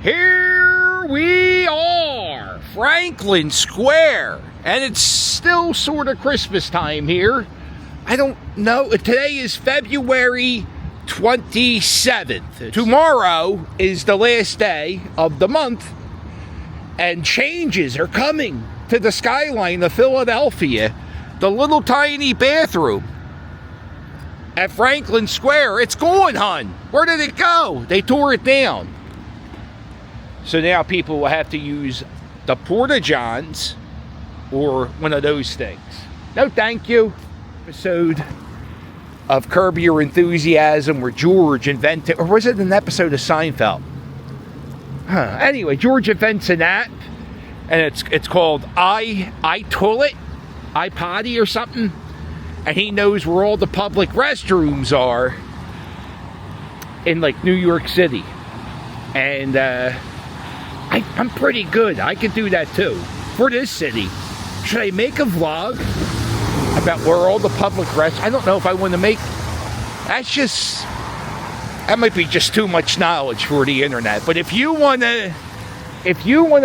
Here we are, Franklin Square, and it's still sort of Christmas time here. I don't know, today is February 27th. Tomorrow is the last day of the month, and changes are coming to the skyline of Philadelphia. The little tiny bathroom at Franklin Square, it's gone, hun. Where did it go? They tore it down. So now people will have to use the porta-johns or one of those things. No thank you. Episode of Curb Your Enthusiasm where George invented, or was it an episode of Seinfeld? Anyway, George invents an app, and it's called iToilet, iPotty or something, and he knows where all the public restrooms are in like New York City. And I'm pretty good. I can do that too. For this city. Should I make a vlog about where all the public restrooms? I don't know if I want to make... That might be just too much knowledge for the internet. But if you want to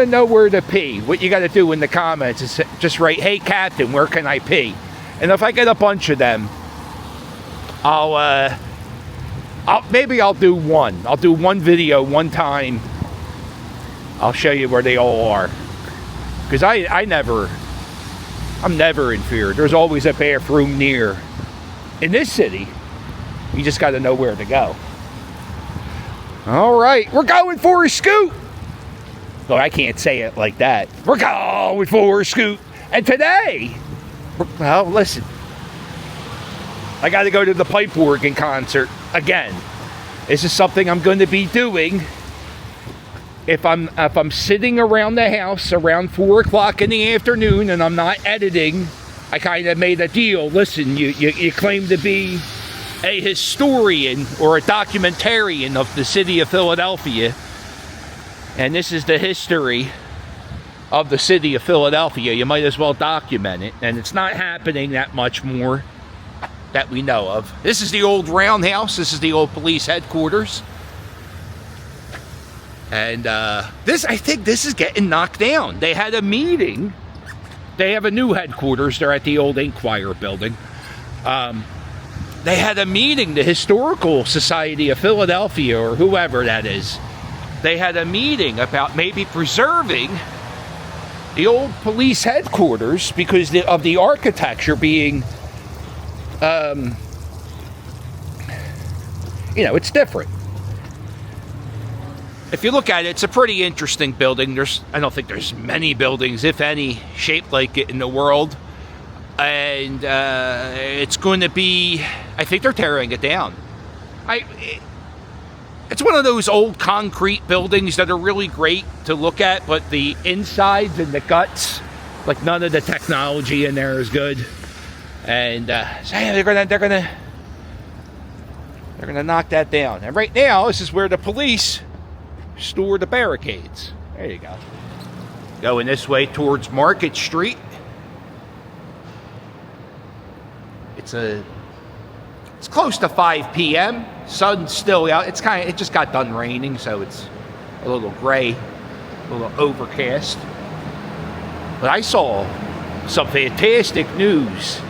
know where to pee, what you got to do in the comments is just write, "Hey Captain, where can I pee?" And if I get a bunch of them, maybe I'll do one. I'll do one video one time. I'll show you where they all are. Because I'm never in fear. There's always a bathroom near. In this city, you just got to know where to go. All right, we're going for a scoot. No, I can't say it like that. We're going for a scoot. And today, well, listen. I got to go to the pipe organ concert again. This is something I'm going to be doing. If I'm sitting around the house around 4 o'clock in the afternoon and I'm not editing, I kind of made a deal. Listen, you claim to be a historian or a documentarian of the city of Philadelphia, and this is the history of the city of Philadelphia. You might as well document it, and it's not happening that much more that we know of. This is the old roundhouse. This is the old police headquarters. And I think this is getting knocked down. They had a meeting. They have a new headquarters. They're at the old Inquirer building. They had a meeting, the Historical Society of Philadelphia, or whoever that is. They had a meeting about maybe preserving the old police headquarters because of the architecture being, it's different. If you look at it, it's a pretty interesting building. I don't think there's many buildings, if any, shaped like it in the world. And it's going to be... I think they're tearing it down. It's one of those old concrete buildings that are really great to look at, but the insides and the guts, like none of the technology in there is good. And they're gonna knock that down. And right now, this is where the police store the barricades. There you go. Going this way towards Market Street. It's close to 5 p.m. Sun's still out. It just got done raining, so it's a little gray, a little overcast. But I saw some fantastic news.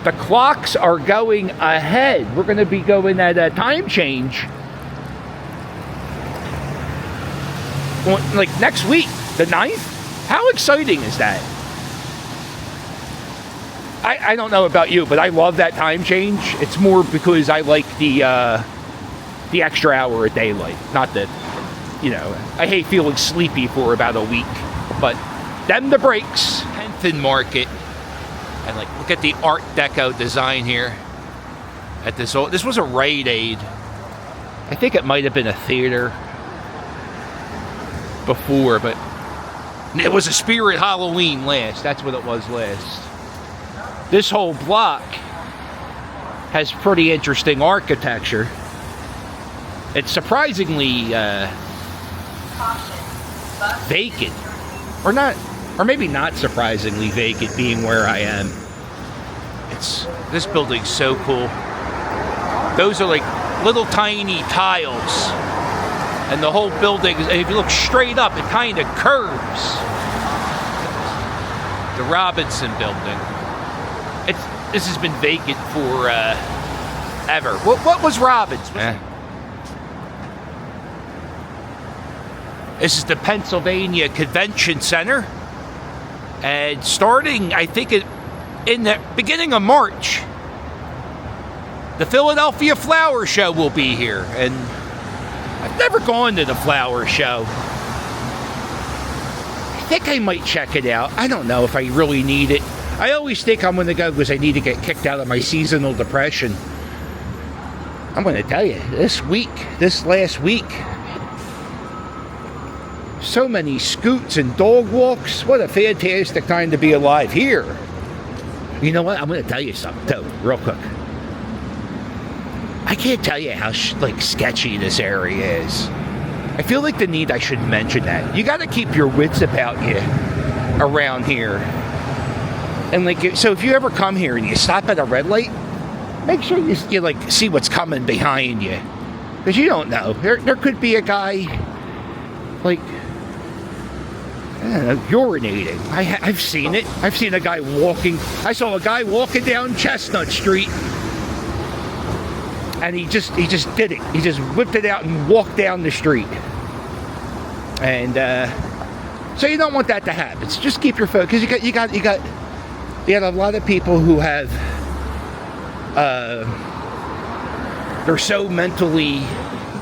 The clocks are going ahead. We're going to be going at a time change like next week, the 9th. How exciting is that? I don't know about you, but I love that time change. It's more because I like the extra hour of daylight. Not that, I hate feeling sleepy for about a week. But them the breaks. 10th and Market. And look at the Art Deco design here. At this was a Rite Aid. I think it might have been a theater before, but it was a Spirit Halloween last. That's what it was last. This whole block has pretty interesting architecture. It's surprisingly vacant, or maybe not surprisingly vacant, being where I am. This building's so cool. Those are like little tiny tiles And the whole building, if you look straight up, it kind of curves. The Robinson building. This has been vacant for ever. What was Robbins? This is the Pennsylvania Convention Center. And starting, I think, in the beginning of March, the Philadelphia Flower Show will be here. And I've never gone to the flower show. I think I might check it out. I don't know if I really need it. I always think I'm going to go because I need to get kicked out of my seasonal depression. I'm going to tell you, this last week, so many scoots and dog walks. What a fantastic time to be alive here. You know what? I'm going to tell you something, too, real quick. I can't tell you how sketchy this area is. I feel like I should mention that. You got to keep your wits about you around here. And so if you ever come here and you stop at a red light, make sure you see what's coming behind you, because you don't know. There could be a guy I don't know, urinating. I've seen it. I've seen a guy walking. I saw a guy walking down Chestnut Street. And he just did it. He just whipped it out and walked down the street. And so you don't want that to happen. So just keep your focus. You got a lot of people who have they're so mentally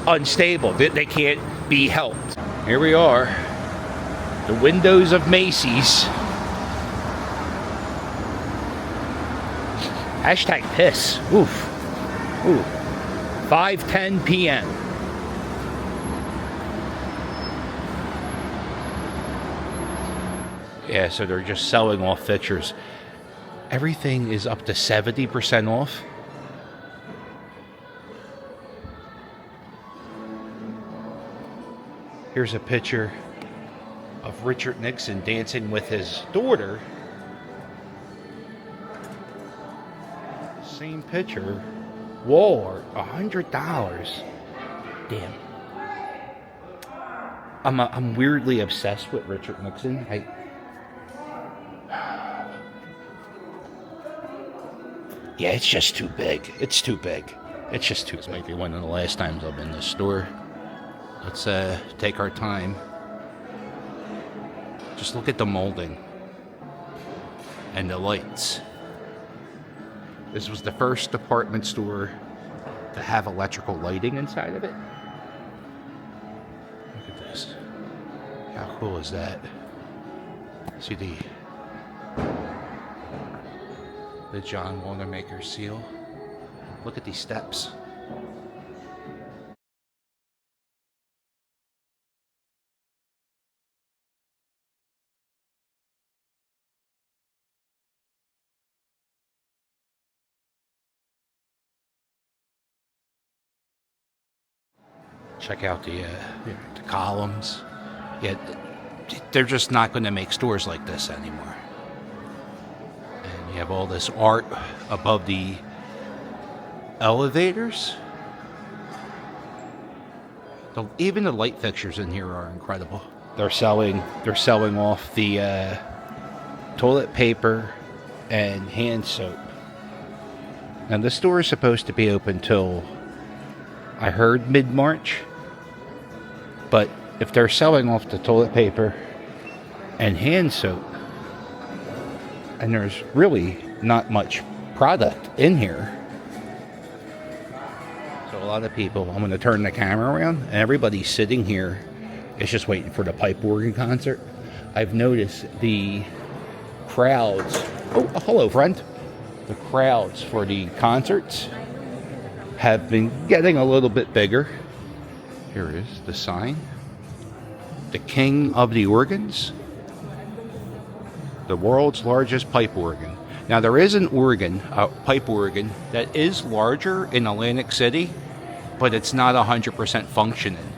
unstable that they can't be helped. Here we are, the windows of Macy's. Hashtag piss. Oof. Ooh. 5:10 p.m. Yeah, so they're just selling off fixtures. Everything is up to 70% off. Here's a picture of Richard Nixon dancing with his daughter. Same picture. Wall art, $100. Damn. I'm weirdly obsessed with Richard Nixon. Yeah, it's just too big. It's too big. It's just too big. This might be one of the last times I've been in this store. Let's take our time. Just look at the molding and the lights. This was the first department store to have electrical lighting inside of it. Look at this. How cool is that? See the John Wanamaker seal. Look at these steps. Check out the columns. Yeah, they're just not going to make stores like this anymore. And you have all this art above the elevators. Even the light fixtures in here are incredible. They're selling off the toilet paper and hand soap. And the store is supposed to be open till, I heard, mid-March. But if they're selling off the toilet paper and hand soap, and there's really not much product in here, so a lot of people, I'm going to turn the camera around, and everybody sitting here is just waiting for the pipe organ concert. I've noticed the crowds. Oh, hello, friend. The crowds for the concerts have been getting a little bit bigger. Here is the sign. The king of the organs. The world's largest pipe organ. Now there is an organ, a pipe organ, that is larger in Atlantic City, but it's not 100% functioning.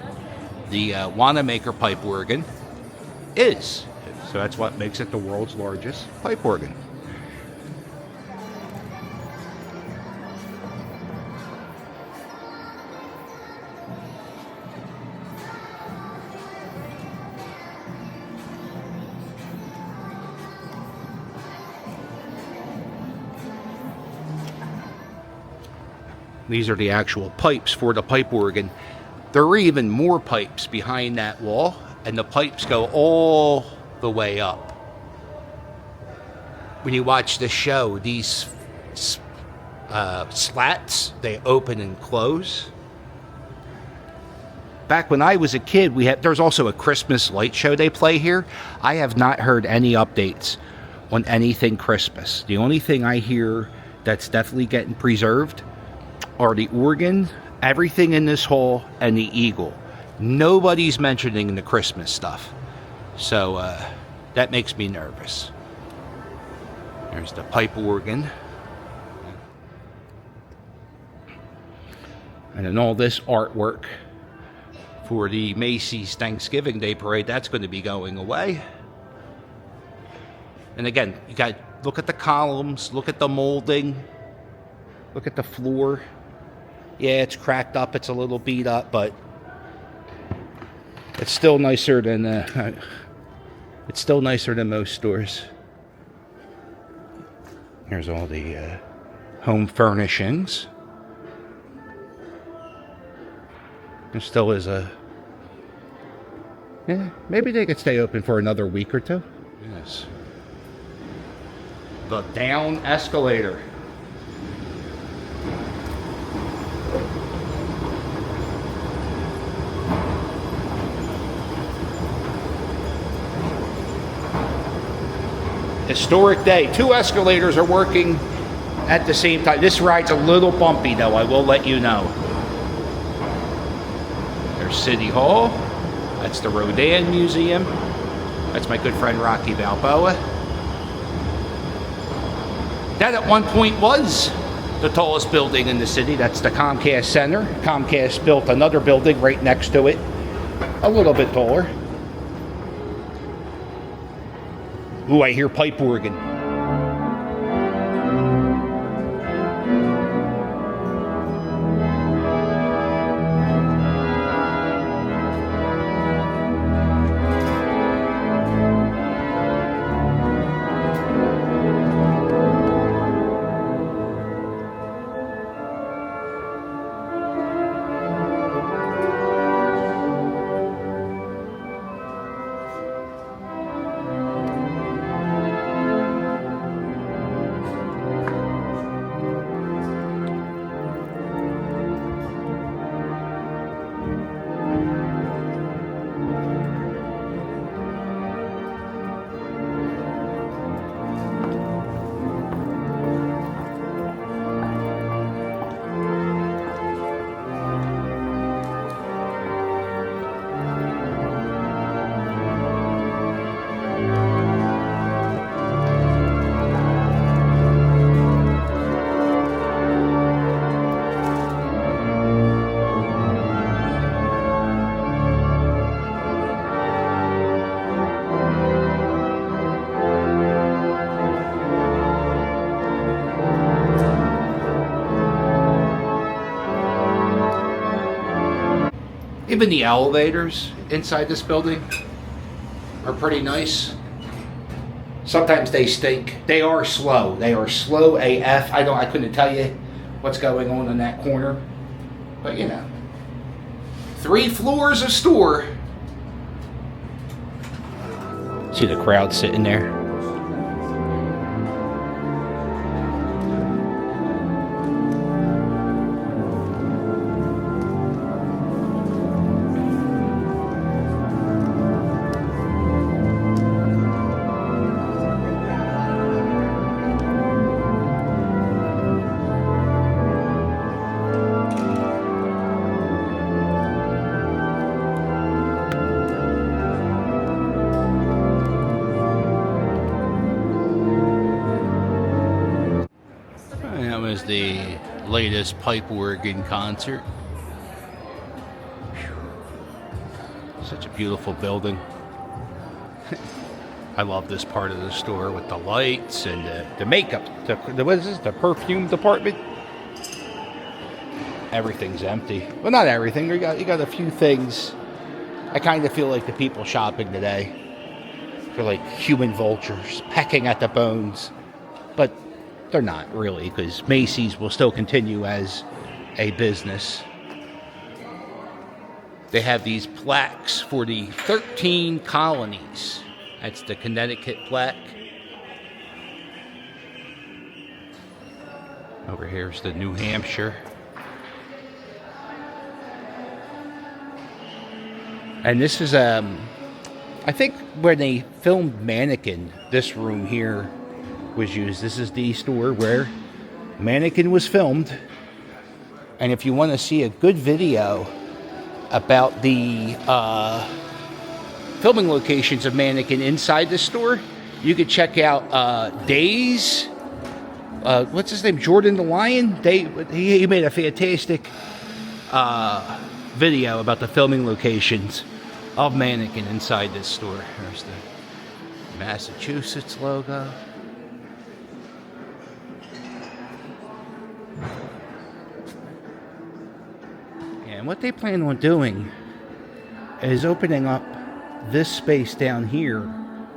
The Wanamaker pipe organ is. So that's what makes it the world's largest pipe organ. These are the actual pipes for the pipe organ. There are even more pipes behind that wall, and the pipes go all the way up. When you watch the show, these slats, they open and close. Back when I was a kid, there's also a Christmas light show they play here. I have not heard any updates on anything Christmas. The only thing I hear that's definitely getting preserved are the organ, everything in this hall, and the eagle. Nobody's mentioning the Christmas stuff. So that makes me nervous. There's the pipe organ. And then all this artwork for the Macy's Thanksgiving Day Parade, that's going to be going away. And again, you got to look at the columns, look at the molding, look at the floor. Yeah, it's cracked up, it's a little beat up, but it's still nicer than most stores. Here's all the home furnishings. There still is maybe they could stay open for another week or two. Yes. The down escalator. Historic day. 2 escalators are working at the same time. This ride's a little bumpy though, I will let you know. There's City Hall. That's the Rodin Museum. That's my good friend Rocky Balboa. That at one point was the tallest building in the city. That's the Comcast Center. Comcast built another building right next to it, a little bit taller. Ooh, I hear pipe organ. Even the elevators inside this building are pretty nice. Sometimes they stink. They are slow. They are slow AF. I couldn't tell you what's going on in that corner. But you know. 3 floors of store. See the crowd sitting there. The latest pipe organ concert. Such a beautiful building. I love this part of the store with the lights and the makeup. What is this? The perfume department. Everything's empty. Well, not everything. You got a few things. I kind of feel like the people shopping today are like human vultures pecking at the bones, but they're not really, because Macy's will still continue as a business. They have these plaques for the 13 colonies. That's the Connecticut plaque. Over here's the New Hampshire. And this is, I think when they filmed Mannequin, this room here was used. This is the store where Mannequin was filmed. And if you want to see a good video about the filming locations of Mannequin inside the store, you could check out Days. What's his name? Jordan the Lion. He made a fantastic video about the filming locations of Mannequin inside this store. There's the Massachusetts logo. And what they plan on doing is opening up this space down here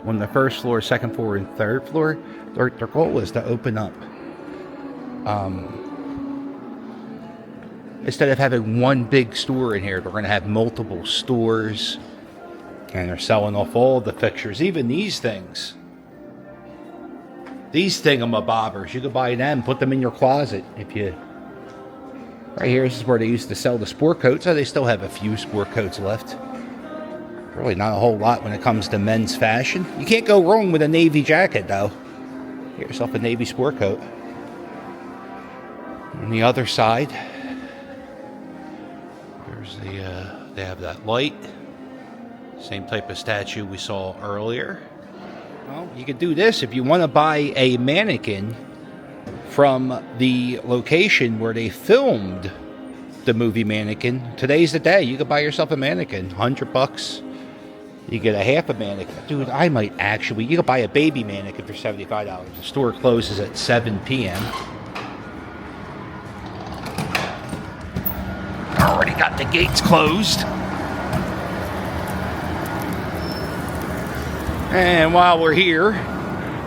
on the first floor, second floor, and third floor. Their goal is to open up, instead of having one big store in here, they're going to have multiple stores. And they're selling off all the fixtures, even these things. These thingamabobbers, you could buy them, put them in your closet if you... Right here, this is where they used to sell the sport coats. Oh, they still have a few sport coats left. Really not a whole lot when it comes to men's fashion. You can't go wrong with a navy jacket, though. Get yourself a navy sport coat. On the other side, there's the, they have that light. Same type of statue we saw earlier. Well, you could do this if you want to buy a mannequin from the location where they filmed the movie Mannequin. Today's the day. You could buy yourself a mannequin. $100. You get a half a mannequin. Dude, I might actually... You could buy a baby mannequin for $75. The store closes at 7 p.m. Already got the gates closed. And while we're here,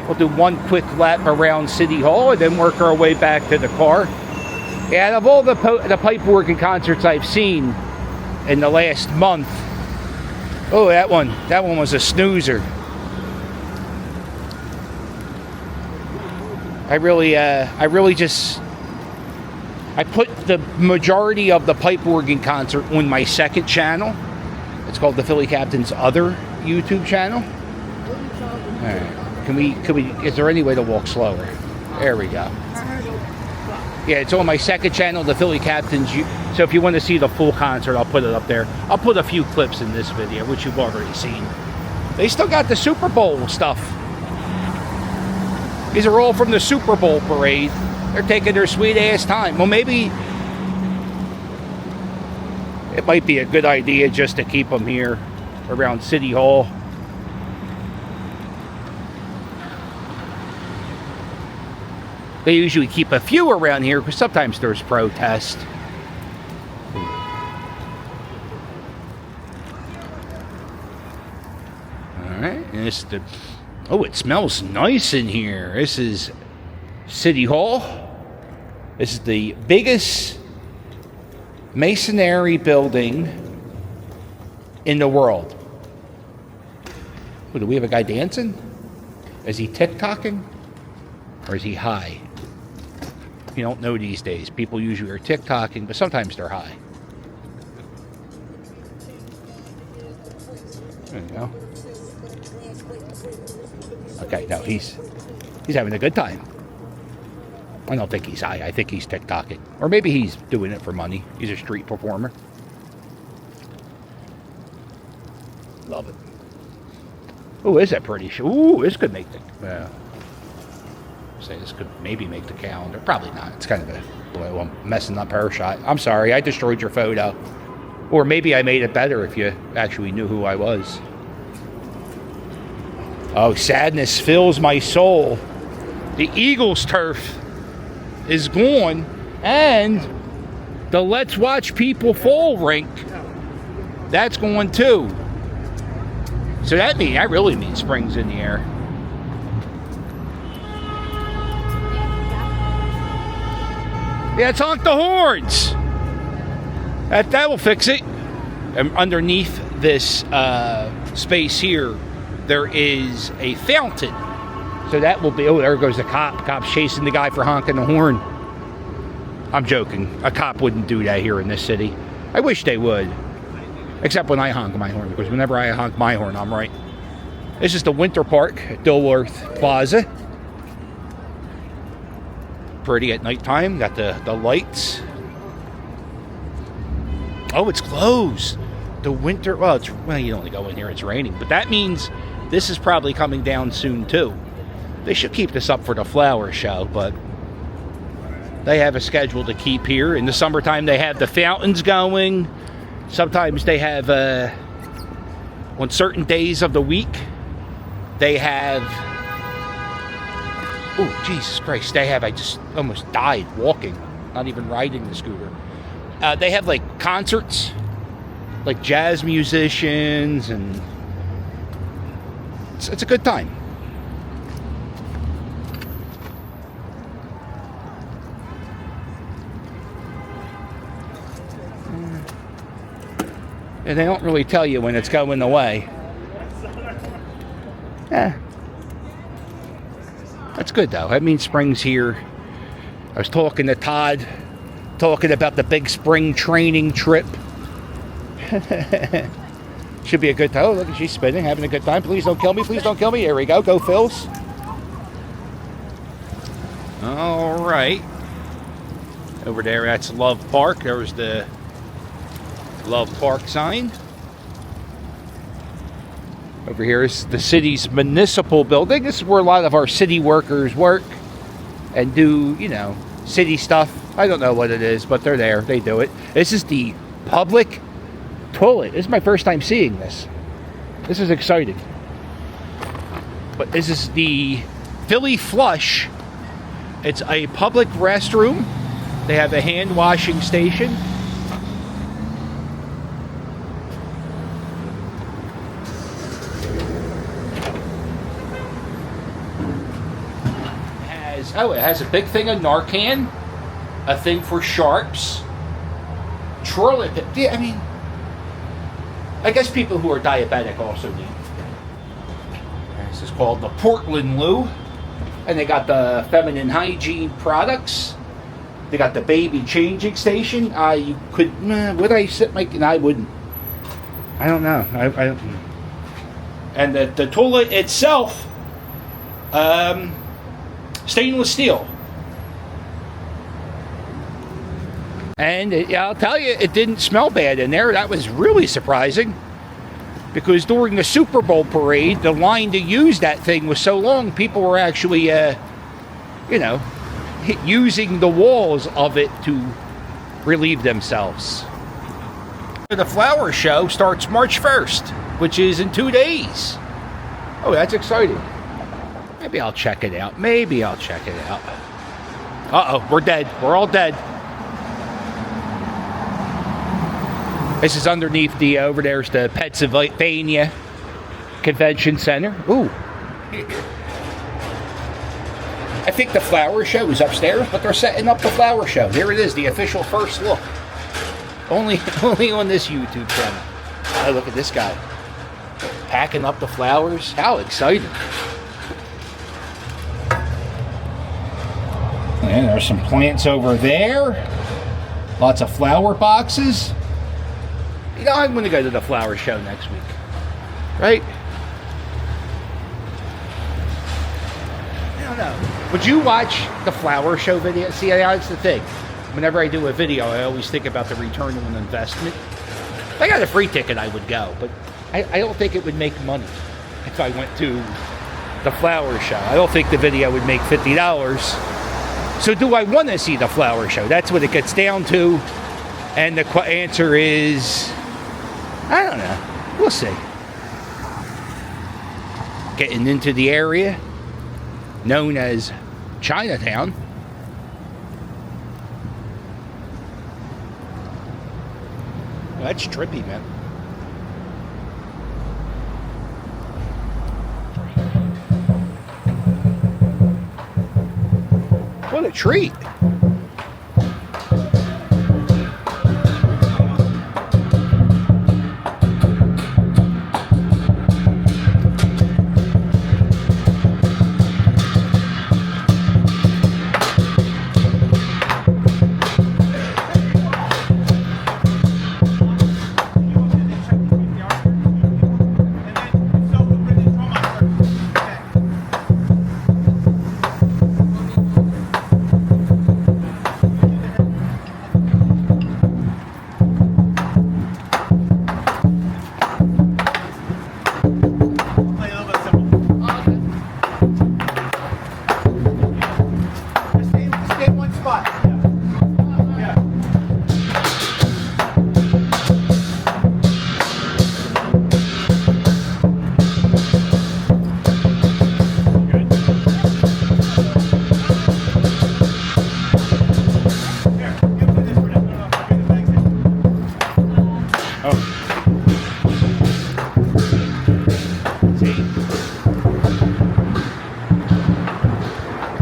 we'll do one quick lap around City Hall and then work our way back to the car. Yeah, out of all the pipe organ concerts I've seen in the last month, oh, that one was a snoozer. I put the majority of the pipe organ concert on my second channel. It's called the Philly Captain's Other YouTube channel. All right. Can we, is there any way to walk slower? There we go. Yeah, it's on my second channel, the Philly Captains. So if you want to see the full concert, I'll put it up there. I'll put a few clips in this video, which you've already seen. They still got the Super Bowl stuff. These are all from the Super Bowl parade. They're taking their sweet ass time. Well, maybe it might be a good idea just to keep them here around City Hall. They usually keep a few around here because sometimes there's protest. Alright, and this is the... Oh, it smells nice in here. This is City Hall. This is the biggest masonry building in the world. Oh, do we have a guy dancing? Is he TikToking? Or is he high? You don't know these days. People usually are TikToking, but sometimes they're high. There you go. Okay, no, he's having a good time. I don't think he's high. I think he's TikToking. Or maybe he's doing it for money. He's a street performer. Love it. Oh, is that pretty? Ooh, this could make the... say this could maybe make the calendar. Probably not. It's kind of a blow. I'm messing up her shot. I'm sorry. I destroyed your photo. Or maybe I made it better if you actually knew who I was. Oh, sadness fills my soul. The Eagles turf is gone, and the Let's Watch People Fall rink, that's gone too. So that really means spring's in the air. Yeah, let's honk the horns. That will fix it. And underneath this space here, there is a fountain. So that will be, oh, there goes the cop. Cop's chasing the guy for honking the horn. I'm joking. A cop wouldn't do that here in this city. I wish they would. Except when I honk my horn, because whenever I honk my horn, I'm right. This is the Winter Park at Dilworth Plaza. Pretty at nighttime. Got the lights. Oh, it's closed. The winter, well, you only go in here, it's raining. But that means this is probably coming down soon, too. They should keep this up for the flower show, but they have a schedule to keep here. In the summertime, they have the fountains going. Sometimes they have, on certain days of the week, they have, oh, Jesus Christ, they have, I just almost died walking, not even riding the scooter. They have, like, concerts, like jazz musicians, and it's a good time. And they don't really tell you when it's going away. Yeah. That's good, though. That means spring's here. I was talking to Todd, talking about the big spring training trip. Should be a good time. Oh, look at she's spinning, having a good time. Please don't kill me. Please don't kill me. Here we go. Go, Phils. All right. Over there, that's Love Park. There's the Love Park sign. Over here is the city's municipal building. This is where a lot of our city workers work and do, you know, city stuff. I don't know what it is, but they're there. They do it. This is the public toilet. This is my first time seeing this. This is exciting. But this is the Philly Flush. It's a public restroom. They have a hand washing station. It has a big thing of Narcan, a thing for sharps, toilet. Yeah, I mean, I guess people who are diabetic also need. This is called the Portland Loo, and they got the feminine hygiene products. They got the baby changing station. You could, would I sit my? No, I wouldn't. I don't know. I don't. And the toilet itself, stainless steel. And I'll tell you, it didn't smell bad in there. That was really surprising. Because during the Super Bowl parade, the line to use that thing was so long, people were actually, using the walls of it to relieve themselves. The flower show starts March 1st, which is in 2 days. Oh, that's exciting. Maybe I'll check it out. Uh-oh, we're dead. We're all dead. This is underneath over there's the Pennsylvania Convention Center. Ooh. I think the flower show is upstairs, but they're setting up the flower show. There it is, the official first look. Only on this YouTube channel. Oh, look at this guy. Packing up the flowers. How exciting. And there's some plants over there. Lots of flower boxes. You know, I'm going to go to the flower show next week. Right? I don't know. Would you watch the flower show video? See, that's the thing. Whenever I do a video, I always think about the return on investment. If I got a free ticket, I would go. But I don't think it would make money if I went to the flower show. I don't think the video would make $50. So do I want to see the flower show? That's what it gets down to. And the answer is, I don't know. We'll see. Getting into the area known as Chinatown. Well, that's trippy, man. What a treat.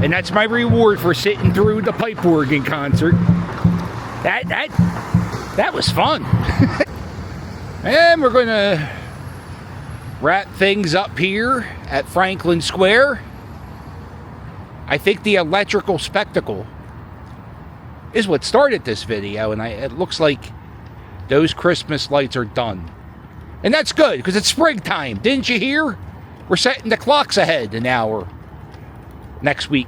And that's my reward for sitting through the pipe organ concert. That was fun. And we're going to wrap things up here at Franklin Square. I think the electrical spectacle is what started this video, and it looks like those Christmas lights are done. And that's good, because it's springtime. Didn't you hear? We're setting the clocks ahead an hour next week.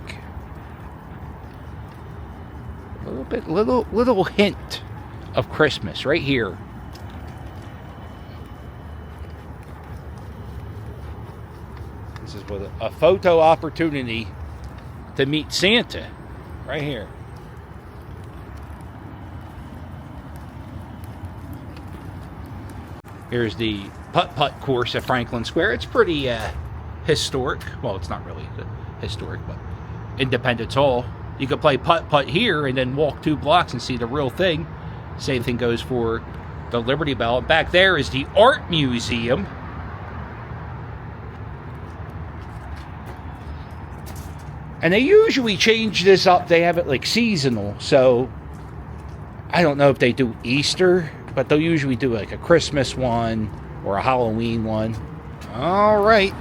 Little hint of Christmas right here. This is what a photo opportunity to meet Santa right here. Here's the putt-putt course at Franklin Square. It's pretty historic. Well, it's not really historic, but Independence Hall. You could play putt-putt here and then walk 2 blocks and see the real thing. Same thing goes for the Liberty Bell. Back there is the Art Museum. And they usually change this up. They have it like seasonal. So I don't know if they do Easter, but they'll usually do like a Christmas one or a Halloween one. All right.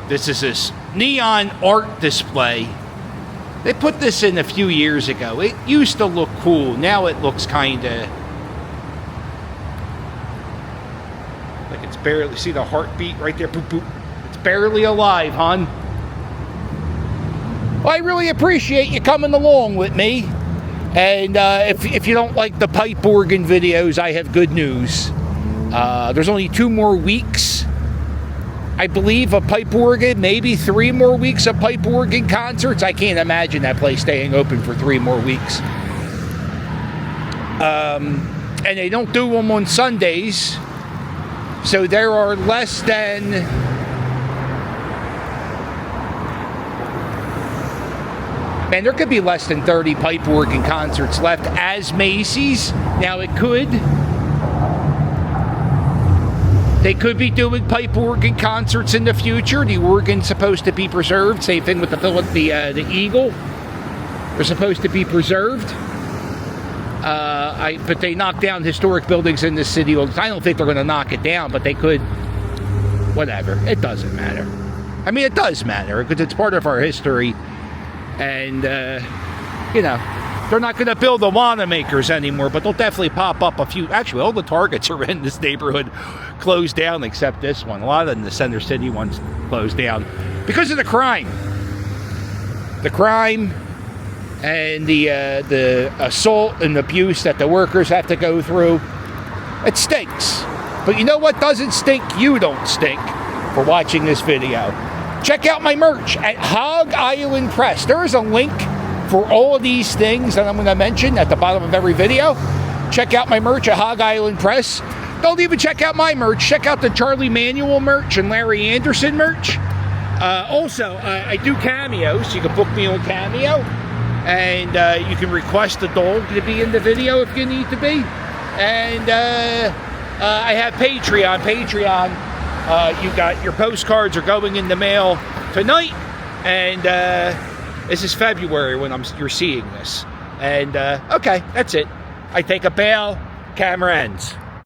This is this neon art display. They put this in a few years ago. It used to look cool. Now it looks kind of like it's barely, see the heartbeat right there? Boop, boop. It's barely alive, hon. Well, I really appreciate you coming along with me. And if you don't like the pipe organ videos, I have good news. There's only 2 more weeks, I believe, of pipe organ. Maybe 3 more weeks of pipe organ concerts. I can't imagine that place staying open for 3 more weeks. And they don't do them on Sundays. So there are less than... Man, there could be less than 30 pipe organ concerts left as Macy's. Now it could. They could be doing pipe organ concerts in the future. The organ's supposed to be preserved. Same thing with the Eagle. They're supposed to be preserved. But they knock down historic buildings in this city. I don't think they're going to knock it down, but they could. Whatever. It doesn't matter. I mean, it does matter because it's part of our history. And, you know, they're not going to build the Wanamakers anymore, but they'll definitely pop up a few. Actually, all the Targets are in this neighborhood closed down except this one. A lot of the Center City ones closed down because of the crime. The crime and the assault and abuse that the workers have to go through. It stinks. But you know what doesn't stink? You don't stink for watching this video. Check out my merch at Hog Island Press. There is a link for all of these things that I'm going to mention at the bottom of every video. Check out my merch at Hog Island Press. Don't even check out my merch. Check out the Charlie Manuel merch and Larry Anderson merch. Also, I do cameos. You can book me on Cameo. And you can request a dog to be in the video if you need to be. And I have Patreon. You got your postcards are going in the mail tonight, and this is February when you're seeing this. And okay, that's it. I take a bail. Camera ends.